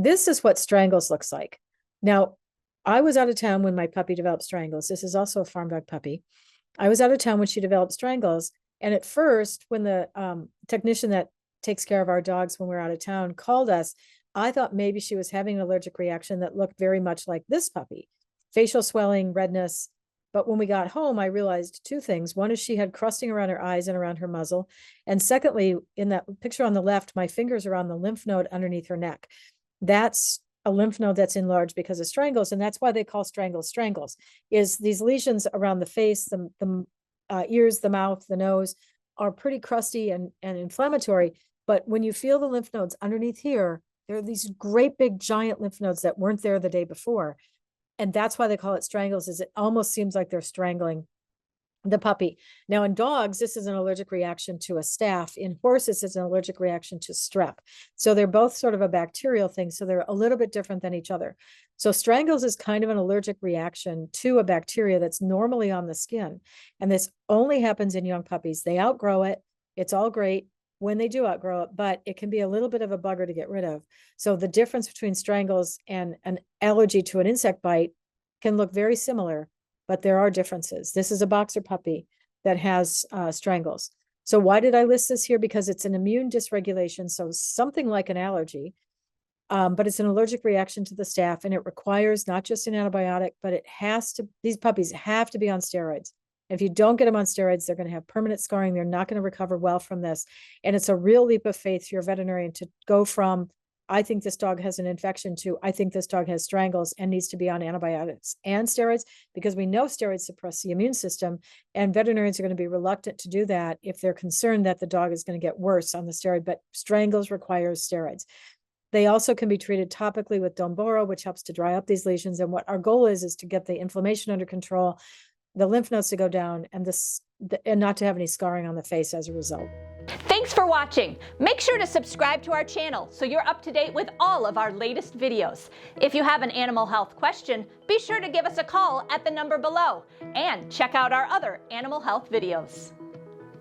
This is what Strangles looks like. Now, I was out of town when my puppy developed Strangles. This is also a farm dog puppy. I was out of town when she developed Strangles. And at first, when the technician that takes care of our dogs when we're out of town called us, I thought maybe she was having an allergic reaction that looked very much like this puppy, facial swelling, redness. But when we got home, I realized two things. One is she had crusting around her eyes and around her muzzle. And secondly, in that picture on the left, my fingers are on the lymph node underneath her neck. That's a lymph node that's enlarged because of Strangles. And that's why they call Strangles, is these lesions around the face, the ears, the mouth, the nose are pretty crusty and inflammatory. But when you feel the lymph nodes underneath here, there are these great big giant lymph nodes that weren't there the day before. And that's why they call it Strangles, is it almost seems like they're strangling the puppy. Now in dogs, this is an allergic reaction to a staph. In horses, it's an allergic reaction to strep. So they're both sort of a bacterial thing. So they're a little bit different than each other. So Strangles is kind of an allergic reaction to a bacteria that's normally on the skin. And this only happens in young puppies. They outgrow it. It's all great when they do outgrow it, but it can be a little bit of a bugger to get rid of. So the difference between Strangles and an allergy to an insect bite can look very similar, but there are differences. This is a boxer puppy that has Strangles. So why did I list this here? Because it's an immune dysregulation, so something like an allergy, but it's an allergic reaction to the staph, and it requires not just an antibiotic, but it has to, these puppies have to be on steroids. If you don't get them on steroids, they're going to have permanent scarring. They're not going to recover well from this. And it's a real leap of faith for your veterinarian to go from, I think this dog has an infection, to I think this dog has Strangles and needs to be on antibiotics and steroids, because we know steroids suppress the immune system, and veterinarians are going to be reluctant to do that if they're concerned that the dog is going to get worse on the steroid. But Strangles requires steroids. They also can be treated topically with Domboro, which helps to dry up these lesions. And what our goal is to get the inflammation under control, the lymph nodes to go down, and and not to have any scarring on the face as a result. Thanks for watching. Make sure to subscribe to our channel so you're up to date with all of our latest videos. If you have an animal health question, be sure to give us a call at the number below, and check out our other animal health videos.